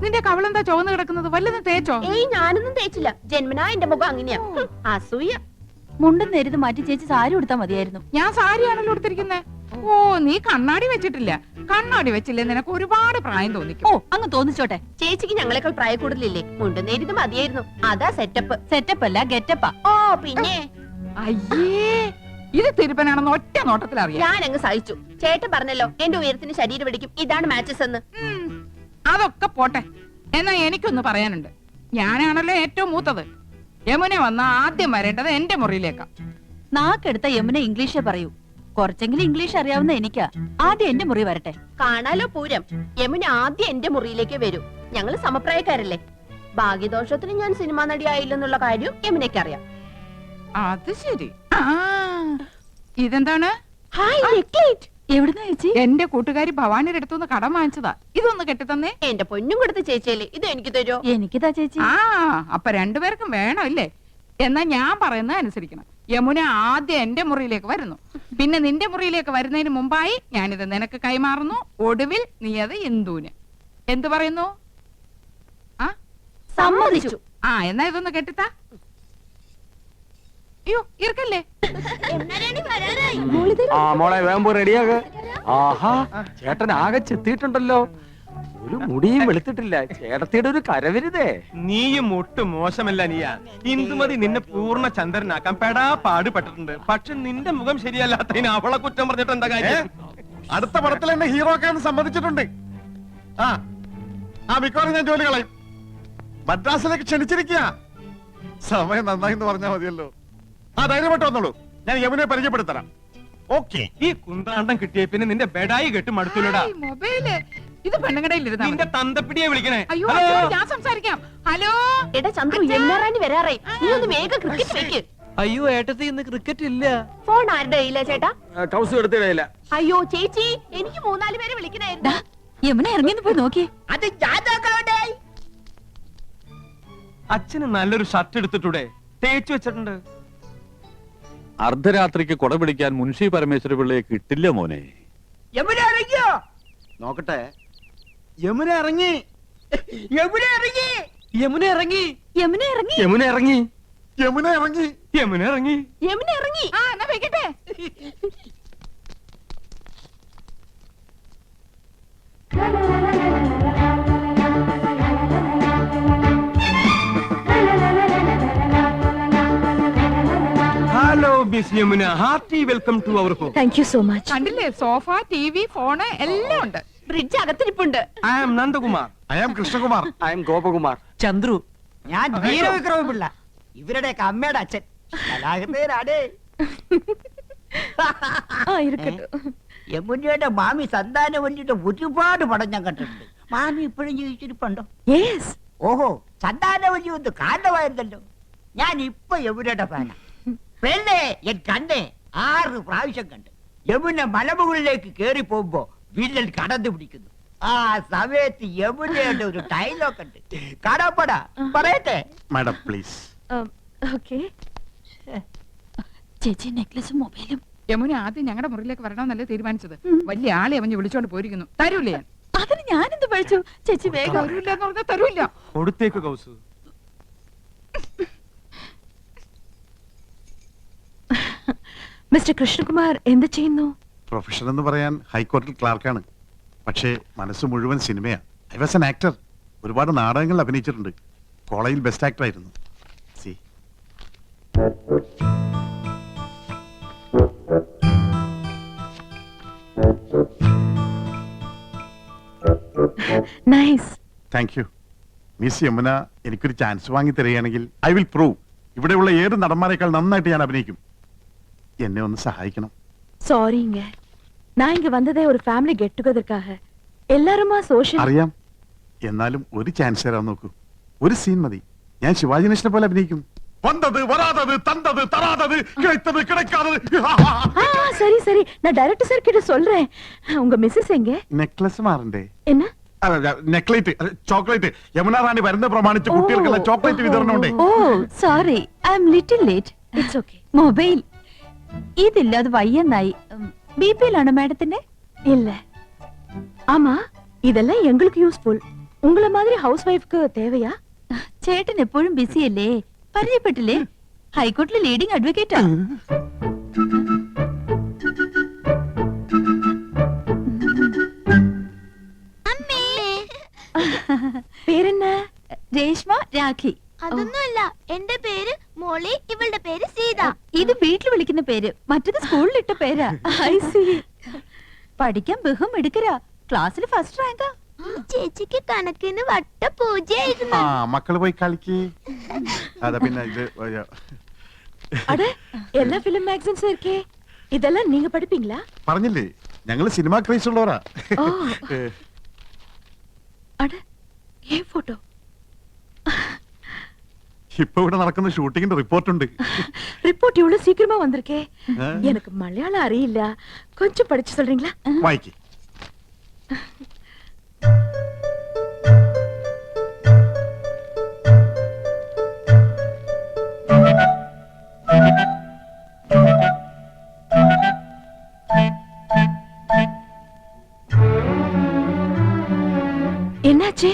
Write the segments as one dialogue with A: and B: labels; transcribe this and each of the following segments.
A: നിന്റെ കവളെന്താ ചുവന്ന് കിടക്കുന്നത്? വല്ലതും തേച്ചോ?
B: ഏയ് ഞാനൊന്നും തേച്ചില്ല. ജന്മനാ എന്റെ മുഖം അങ്ങനെയാ. അസൂയ.
C: മുണ്ടും നേരിത് മാറ്റി ചേച്ചി സാരി ഉടുത്താ മതിയായിരുന്നു.
A: ഞാൻ സാരിയാണല്ലോ ഉടുത്തിരിക്കുന്നേ. ഓ, നീ കണ്ണാടി വെച്ചിട്ടില്ല. കണ്ണാടി വെച്ചില്ലേ നിനക്ക് ഒരുപാട് പ്രായം തോന്നിക്കും.
C: ഓ, അങ്ങ് തോന്നിച്ചോട്ടെ.
B: ചേച്ചിക്ക് ഞങ്ങളെക്കാൾ പ്രായ കൂടുതലില്ലേ? മുണ്ടും നേരിത് മതിയായിരുന്നു. അതാ സെറ്റപ്പ്.
C: സെറ്റപ്പ് അല്ല ഗെറ്റപ്പാ.
B: ഓ പിന്നെ
A: അയ്യേ, ഇത് തിരുപ്പനാണെന്ന് ഒറ്റ നോട്ടത്തിൽ അറിയാം.
B: ഞാൻ അങ്ങ് സഹിച്ചു. ചേട്ടൻ പറഞ്ഞല്ലോ എന്റെ ഉയരത്തിന് ശരീരം പിടിക്കും, ഇതാണ് മാച്ചസ് എന്ന്.
A: അതൊക്കെ പോട്ടെ. എന്നാ എനിക്കൊന്ന് പറയാനുണ്ട്. ഞാനാണല്ലോ ഏറ്റവും മൂത്തത്. യമുന വന്ന ആദ്യം വരേണ്ടത് എന്റെ മുറിയിലേക്കാ.
C: നാക്കെടുത്ത യമുന ഇംഗ്ലീഷേ പറയൂ. കുറച്ചെങ്കിലും ഇംഗ്ലീഷ് അറിയാവുന്ന എനിക്കാ. ആദ്യം എന്റെ മുറി വരട്ടെ.
B: കാണാലോ പൂരം. യമുന ആദ്യം എന്റെ മുറിയിലേക്ക് വരൂ. ഞങ്ങള് സമപ്രായക്കാരല്ലേ. ഭാഗ്യദോഷത്തിന് ഞാൻ സിനിമാ നടി ആയില്ലെന്നുള്ള കാര്യം യമുനയ്ക്ക് അറിയാം.
A: അത് ശരി. ഇതെന്താണ്?
C: എവിടുന്ന ചേച്ചി?
A: എന്റെ കൂട്ടുകാരി ഭവാനിയുടെ അടുത്തുനിന്ന് കടം വാങ്ങിച്ചതാ. ഇതൊന്ന് കെട്ടിത്തന്നേ.
B: എന്റെ പൊന്നും കൊടുത്ത ചേച്ചിയല്ലേ, ഇത് എനിക്ക് തരുമോ?
C: എനിക്കിതാ ചേച്ചി.
A: അപ്പൊ രണ്ടുപേർക്കും വേണം അല്ലേ? എന്നാ ഞാൻ പറയുന്നത് അനുസരിക്കണം. യമുന ആദ്യം എന്റെ മുറിയിലേക്ക് വരുന്നു, പിന്നെ നിന്റെ മുറിയിലേക്ക് വരുന്നതിന് മുമ്പായി ഞാനിത് നിനക്ക് കൈമാറുന്നു. ഒടുവിൽ നീ അത് ഇന്ദുവിന്. എന്തു പറയുന്നു?
B: സമ്മതിച്ചു.
A: എന്നാ ഇതൊന്ന് കെട്ടിത്താ. അയ്യോ, ഇറക്കല്ലേ.
D: മോളെ വേമ്പോ റെഡിയാക. ആഹാ, ചേട്ടൻ ആകെ ചെത്തിയിട്ടുണ്ടല്ലോ. ഒരു മുടിയും വെളുത്തിട്ടില്ല. ചേട്ടത്തിയുടെ ഒരു കരവരുതേ.
E: നീയും ഒട്ടും മോശമല്ല നീയാ. ഇന്ദുമതി നിന്നെ പൂർണ്ണ ചന്ദ്രനാക്കാൻ പെടാ പാടുപെട്ടിട്ടുണ്ട്. പക്ഷെ നിന്റെ മുഖം ശരിയല്ലാത്തതിന് അവളെ കുറ്റം പറഞ്ഞിട്ട് എന്താ കാര്യം?
F: അടുത്ത പടത്തിൽ എന്നെ ഹീറോ ആക്കാൻ സമ്മതിച്ചിട്ടുണ്ട്. മിക്കവാറും ഞാൻ ജോലി കളയും. മദ്രാസിലേക്ക് ക്ഷണിച്ചിരിക്കുക. സമയം നന്നായി എന്ന് പറഞ്ഞാൽ മതിയല്ലോ. ധൈര്യമായിട്ട് വന്നോളൂ, ഞാൻ യമുനെ പരിചയപ്പെടുത്തരാം. ഓക്കെ.
E: ഈ കുന്താണ്ടം കിട്ടിയ പിന്നെ നിന്റെ ബെഡായി കെട്ട് മടുത്തുലടാ.
A: മൊബൈല് ഇത് പെണ്ണുകടയിലിരുന്ന
E: നിന്റെ തന്തപ്പിടിയെ വിളിക്കണേ.
A: അയ്യോ, ഞാൻ സംസാരിക്കാം. ഹലോ
B: എടാ ചന്ദ്രു, യമുന റാണി വരാറായി. നീ ഒന്ന് വേഗം ക്രിക്കറ്റ് വെക്ക്.
D: അയ്യോ ഏട്ടത്തി, ഇന്ന് ക്രിക്കറ്റ് ഇല്ല.
B: ഫോൺ ആരുടെ കയ്യിലാ ചേട്ടാ?
D: കൗസ് എടുത്തിടയില്ല.
B: അയ്യോ ചേച്ചി, എനിക്ക് 3-4 പേരെ വിളിക്കണായിരുന്നു.
C: യമുന ഇറങ്ങിന്ന് പോയി നോക്കി.
B: അത് ജാതകളുടെ.
E: അച്ഛന് നല്ലൊരു ഷർട്ട് എടുത്തിട്ടൂടെ? തേച്ചു വെച്ചിട്ടുണ്ട്.
G: അർദ്ധരാത്രിക്ക് കൊട പിടിക്കാൻ മുൻഷി പരമേശ്വര പിള്ളയെ കിട്ടില്ല മോനെ.
D: യമുന ഇറങ്ങിയോ? നോക്കട്ടെ. യമുന ഇറങ്ങി. യമുന ഇറങ്ങി. യമുന ഇറങ്ങി.
C: യമുന ഇറങ്ങി.
E: യമുന ഇറങ്ങി.
F: യമുന ഇറങ്ങി.
E: യമുന ഇറങ്ങി.
B: യമുന ഇറങ്ങി.
A: എന്നാ വെക്കട്ടെ.
E: Hello miss Yamuna, hearty welcome to our home.
C: Thank you so much.
A: കണ്ടില്ലേ, സോഫ, ടിവി, ഫോണ് എല്ലാം ഉണ്ട്.
B: ഫ്രിഡ്ജ് അകത്തിരിപ്പുണ്ട്.
E: I am Nandakumar.
F: I am Krishnakumar.
D: I am Gopakumar.
H: Chandru. ഞാൻ വീരവിക്രമ പിള്ള, ഇവരുടെയൊക്കെ അമ്മയുടെ അച്ഛൻ. കലാകൃതേനാടേ. യമുനയുടെ മാമി സന്താനവല്ലിയുടെ ഒരുപാട് പടം ഞാൻ കണ്ടിട്ടുണ്ട്. മാമി ഇപ്പോഴും ജീവിച്ചിരിപ്പുണ്ടോ? ഓഹോ, സന്താനവല്ലി ഒന്ന് കാരണമായിരുന്നല്ലോ. ഞാൻ ഇപ്പൊ യമുനയുടെ ഫാനാ. പെണ്ണേ, എൻ കണ്ണേ 6 പ്രാവശ്യം കണ്ട്. യമുന മലമുകളിലേക്ക് കേറി പോകുമ്പോ വില്ലൻ കടന്നു പിടിക്കുന്നു. ആ സമയത്ത് യമുനയുടെ ഒരു ഡയലോഗ് ഉണ്ട്. കടപ്പട പറയട്ടെ
F: മാഡം പ്ലീസ്.
C: ചേച്ചി നെക്ലസും മൊബൈലും.
A: യമുന ആദ്യം ഞങ്ങളുടെ മുറിയിലേക്ക് വരണമെന്നല്ലേ തീരുമാനിച്ചത്. വലിയ ആളെ അവഞ്ഞ് വിളിച്ചോണ്ട് പോയിരിക്കുന്നു. തരൂലേ?
C: അതിന് ഞാനെന്ത് പഴിച്ചു? ചേച്ചി വേഗം.
A: തരൂല്ല എന്ന് പറഞ്ഞാൽ തരൂല്ല.
E: കൊടുത്തേക്ക് കൗസ്.
C: മിസ്റ്റർ കൃഷ്ണകുമാർ എന്ത് ചെയ്യുന്നു?
F: പ്രൊഫഷൻ എന്ന് പറയാൻ ഹൈക്കോടതി ക്ലാർക്കാണ്. പക്ഷേ മനസ്സ് മുഴുവൻ സിനിമയാണ്. I was an actor. ഒരുപാട് നാടകങ്ങൾ അഭിനയിച്ചിട്ടുണ്ട്. കോളേജിൽ ബെസ്റ്റ് ആക്ടർ ആയിരുന്നു. C
C: nice.
F: Thank you. Miss Yamuna എനിക്കൊരു ചാൻസ് വാങ്ങി തരികയാണെങ്കിൽ ഐ വിൽ പ്രൂവ് ഇവിടെയുള്ള ഏത് നടന്മാരെക്കാൾ നന്നായിട്ട് ഞാൻ അഭിനയിക്കും. എന്നെ ഒന്ന് സഹായിക്കണം.
C: சாரிங்க, நான் இங்க வந்ததே ஒரு ஃபேமிலி கெட் டுகெதர்க்காக. எல்லாருமா சோஷியல்.
F: അറിയാം. എന്നാലും ഒരു ചാൻസ് തരാൻ നോക്കൂ. ഒരു സീൻ മതി. ഞാൻ ശിവാജി ഗണേശനെ പോലെ അഭിനയിക്കും. വന്നത് വരാതത് തന്തത് തരാതത് കിടത്തത് കിടക്കാതത്.
C: சரி சரி, நான் டைரக்டர் சார் கிட்ட சொல்றேன். உங்க மிஸ்ஸஸ் எங்க?
F: നെക്ലസ് മാറണ്ടേ?
C: என்ன?
F: നെക്ലേറ്റ്, ചോക്ലേറ്റ്. യമുന റാണി വരുന്ന പ്രമാണിച്ച് കുട്ടികൾക്കുള്ള ചോക്ലേറ്റ് വിതരണമുണ്ട്.
C: Oh sorry, I am little late. It's okay. Mobile ഇതില്ല, അത് വയ്യെന്നായി. ബിപിയിലാണോ മാഡത്തിന്റെ? ഇല്ല.
B: ஆமா இதெல்லாம் எங்களுக்கு யூஸ்ஃபுல் உங்களை மாதிரி ஹவுஸ் வைஃப்க்கு தேவையா
C: ചേട്ടൻ എപ്പോഴും ബിസി അല്ലേ, പരിചയപ്പെട്ടില്ലേ? ഹൈക്കോർട്ടിലെ ലീഡിംഗ് അഡ്വക്കേറ്റാ.
B: പേരെന്ന?
C: രേഷ്മ രാഖി.
I: അതൊന്നുമല്ല, എന്റെ പേര് മോളി, ഇവളുടെ പേര് സീത.
C: ഇത് വീട്ടിൽ വിളിക്കുന്ന പേര്, മറ്റത് സ്കൂളിലിട്ട പേരാ.
B: I see.
C: പഠിക്കാൻ ബഹും എടുക്കരാ, ക്ലാസ്സിൽ ഫസ്റ്റ് റാങ്കാ.
I: ഈ ചേച്ചിക്ക് കണക്കിന് വട്ട പൂജയായിരുന്നു.
F: ആ മക്കള് പോയി കളിക്ക്. അതാ പിന്നെ ഇത്
B: அட என்ன ஃபிலிம் மேகசின்ஸ் இருக்கே, இதெல்லாம் நீங்க படிப்பீங்களா?
F: പറഞ്ഞില്ലേ ഞങ്ങള് സിനിമ ക്രൈസ് ഉള്ളവരാ.
B: ஓ. அட ஏன் போட்டோ?
F: ഇപ്പൊ ഇവിടെ നടക്കുന്ന ഷൂട്ടിങ്ങിന്റെ റിപ്പോർട്ട് ഉണ്ട്.
B: ரிப்போர்ட் இவ்வளவு சீக்கிரமா வந்திருக்கே. எனக்கு மலையாளம் அறியிല്ല, கொஞ்சம் படிச்சு சொல்றீங்களா?
F: വായിക്ക്.
B: என்னாச்சு?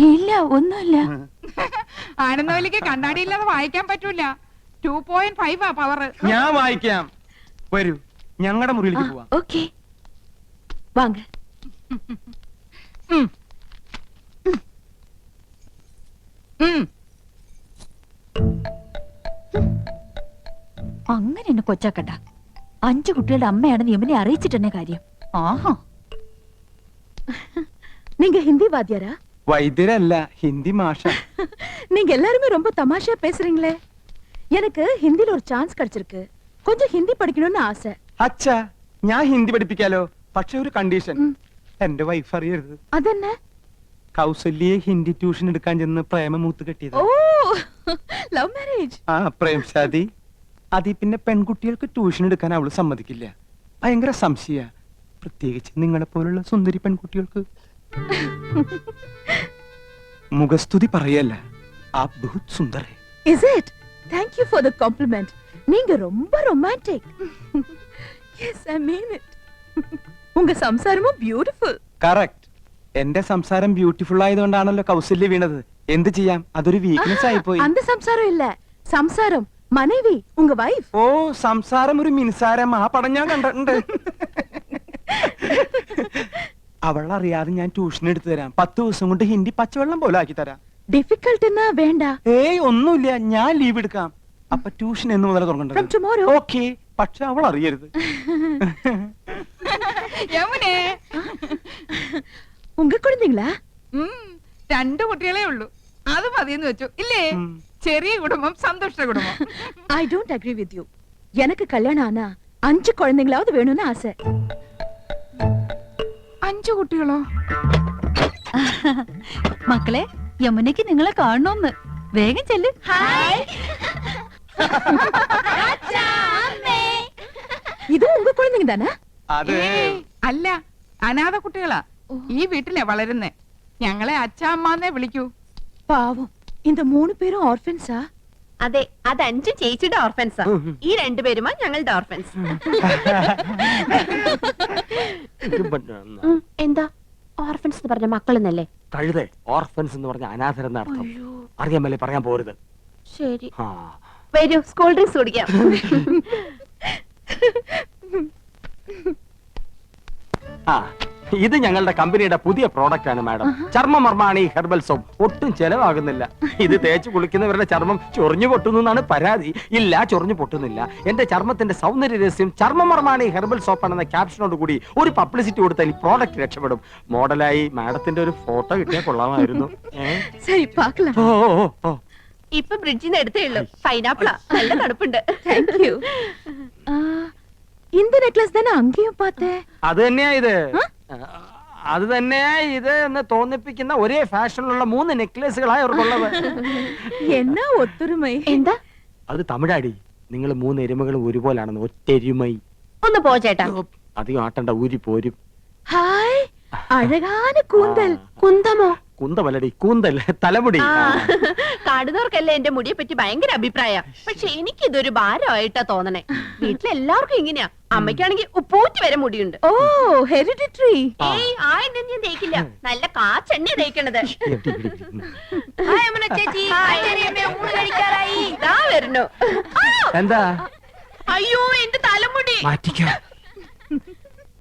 C: ഇല്ല, ഒന്നുമില്ല.
A: ആനന്ദവല്ലിക്ക് കണ്ണാടിയില്ലാതെ വായിക്കാൻ പറ്റൂല. 2.5 പവർ.
E: ഞാൻ വായിക്കാം. വരൂ, ഞങ്ങളുടെ മുറിയിലേക്ക് പോവാം.
B: ஓகே வாங்க.
C: അങ്ങനെ എന്നെ കൊച്ചാക്കണ്ട. 5 കുട്ടികളുടെ അമ്മയാണെന്ന് യമുനെ അറിയിച്ചിട്ടെന്നെ കാര്യം. ആഹാ,
B: நீங்க ஹிந்தி வாத்தியாரா?
E: വൈദ്യരല്ല, ഹിന്ദി മാഷ.
B: நீங்க எல்லாருமே ரொம்ப தமாஷா பேசுறீங்களே. எனக்கு ஹிந்தில ஒரு சான்ஸ் கிடைச்சிருக்கு, கொஞ்சம் ஹிந்தி படிக்கணும்னு ஆசை.
E: അച്ഛാ, ഞാൻ ഹിന്ദി പഠിപ്പിക്കാലോ, പക്ഷെ ഒരു കണ്ടീഷൻ. എന്റെ വൈഫ് അറിയരുത്.
B: അതെന്ന?
E: കൗസല്യെ ഹിന്ദി ട്യൂഷൻ എടുക്കാൻ ചെന്ന് പ്രേമമൂത്ത് കെട്ടിയത്.
B: ഓ, ലവ് മാരേജ്.
E: ആ, പ്രേം ശാദി. അതി പിന്നെ പെൺകുട്ടികൾക്ക് ട്യൂഷൻ എടുക്കാൻ അവള് സമ്മതിക്കില്ല. ഭയങ്കര സംശയ, പ്രത്യേകിച്ച് നിങ്ങളെ പോലുള്ള സുന്ദരി പെൺകുട്ടികൾക്ക്. മുഖസ്തുതി പറയല്ല, ആ ബഹുത് സുന്ദർ ഹൈ.
B: Is it? Thank you for the compliment. நீங்க ரொம்ப romantic. Yes, I mean it. உங்க സംസാരமும் beautiful.
E: കറക്റ്റ്. എന്റെ സംസാരം ബ്യൂട്ടിഫുൾ ആയതുകൊണ്ടാണല്ലോ കൗസല്യ വീണത്. എന്ത് ചെയ്യാം, അതൊരു വീക്ക്നെസ് ആയിപ്പോയി.
B: அந்த സംസാരം ഇല്ല, സംസാരം മനേവി, ഉങ്ക വൈഫ്.
E: ഓ, സംസാരം ഒരു മിൻസാരം. ആ പടം ഞാൻ കണ്ടിട്ടുണ്ട്. അവളറിയാതെ ഞാൻ ട്യൂഷൻ എടുത്തു തരാം. 10 ദിവസം കൊണ്ട് ഹിന്ദി പച്ചവെള്ളം പോലെ ആക്കി തരാം.
B: ഡിഫിക്കൽട്ട് എന്നാ വേണ്ട.
E: ഏയ് ഒന്നുമില്ല, ഞാൻ ലീവ് എടുക്കാം. അപ്പൊ ട്യൂഷൻ എന്ന് മുതൽ
B: From
E: തുടങ്ങേണ്ടത്.
B: tomorrow.
E: ഓക്കെ, പക്ഷെ അവൾ അറിയരുത്.
A: യമുനെ,
B: ഉങ്ക കുഴந்தைங்களா?
A: 2 കുട്ടികളെ ഉള്ളൂ, അത് മതിയെന്ന് വെച്ചു ഇല്ലേ? ചെറിയ കുടുംബം, സന്തുഷ്ട കുടുംബം.
B: I don't agree with you. எனக்கு கல்யாணம் ஆனா 5 குழந்தைங்களாவது வேணும்னு ஆசை.
A: 5 കുട്ടികളോ?
C: മക്കളെ, യമുനയ്ക്ക് നിങ്ങളെ കാണണമെന്ന്. വേഗം ചെല്ല്.
I: ഹായ്.
B: ഇത് ഉങ്ക കുഴந்தைங்க தானே?
E: അത്
A: ഏയ്, അല്ല, അനാഥ കുട്ടികളാ. ഈ വീട്ടിലെ വളരുന്നേ. ഞങ്ങളെ അച്ഛാമ്മന്നേ വിളിക്കൂ.
B: പാവം, இந்த 3 പേരും ഓർഫൻസാ? അതെ, അത് 5 ചേച്ചിയുടെ ഓർഫൻസാ. ഈ 2 പേരുമാ ഞങ്ങളുടെ ഓർഫൻസ്. എന്താ ഓർഫൻസ് എന്ന് പറഞ്ഞ മക്കളെന്നല്ലേ?
D: കഴുതേ, ഓർഫൻസ് എന്ന് പറഞ്ഞ അനാഥരെന്ന അർത്ഥം. അറിയാമല്ലേ, പറയാൻ പോരുത്.
B: ശരി,
D: ആ,
B: വരൂ, സ്കൂൾ ഡ്രിങ്ക്സ് കുടിക്കാം.
D: ആ, ഇത് ഞങ്ങളുടെ കമ്പനിയുടെ പുതിയ പ്രോഡക്റ്റ് ആണ് മാഡം. ചർമ്മമർമാണി herbal soap. ഒട്ടും ചെലവാകുന്നില്ല. ഇത് തേച്ച് കുളിക്കുന്നവരുടെ ചർമ്മം ചൊറിഞ്ഞു പൊട്ടുന്നു എന്നാണ് പരാതി. ഇല്ല, ചൊറിഞ്ഞു പൊട്ടുന്നില്ല. എന്റെ ചർമ്മത്തിന്റെ സൗന്ദര്യ രഹസ്യം ചർമ്മമർമാണി ഹെർബൽ സോപ്പ് ആണെന്ന ക്യാപ്ഷനോട് കൂടി ഒരു പബ്ലിസിറ്റി കൊടുത്താൽ ഈ പ്രോഡക്റ്റ് രക്ഷപ്പെടും. മോഡലായി മാഡത്തിന്റെ ഒരു ഫോട്ടോ കിട്ടിയാൽ കൊള്ളാമായിരുന്നു.
B: ശരി, പാക്കലാം.
D: ഓ, ഓ, ഓ.
B: ഇപ്പൊ ബ്രിഡ്ജിൽ നിന്ന് എടുത്തേ ഉള്ളൂ. പൈനാപ്പിളാ, നല്ല തണുപ്പുണ്ട്. Thank you. இந்த நெக்லஸ் தானே அங்கேயும் பார்த்தேன்.
D: അത് തന്നെയാ ഇത്. അത് തന്നെയാ ഇത് എന്ന് തോന്നിപ്പിക്കുന്ന ഒരേ ഫാഷനിലുള്ള 3 നെക്ലേസുകളായി അവർക്കുള്ളത്.
B: എന്നാ ഒത്തൊരുമൈ. എന്താ?
D: അത് തമിഴാടി. നിങ്ങൾ 3 എരുമകളും ഒരുപോലാണെന്ന്. ഒറ്റെരുമൈ.
B: ഒന്ന് പോ ചേട്ടാ.
D: അധികം ആട്ടണ്ട, ഊരി പോരും.
B: ഹായ്, അഴകാന കൂന്തൽ. കുന്തമോ?
D: കുന്തമല്ലടി കൂന്തൽ തലമുടി.
B: കാണുന്നവർക്കല്ലേ എന്റെ മുടിയെ പറ്റി ഭയങ്കര അഭിപ്രായ. പക്ഷെ എനിക്കിതൊരു ഭാരമായിട്ടാ തോന്നണേ. വീട്ടിലെല്ലാവർക്കും ഇങ്ങനെയാ. അമ്മയ്ക്കാണെങ്കിൽ ഉപ്പൂറ്റി വരെ മുടിയുണ്ട്.
C: ഓ ഹെറിഡിറ്ററി.
B: ഏയ് ആ എണ്ണ ഞാൻ തേക്കില്ല. നല്ല കാച്ചെണ്ണ തേക്കണത്. ചേച്ചി ഊണ് കഴിക്കാറായി. ഇതാ വരണു.
D: എന്താ
B: അയ്യോ എന്റെ തലമുടി.
D: മാറ്റിക്കോ.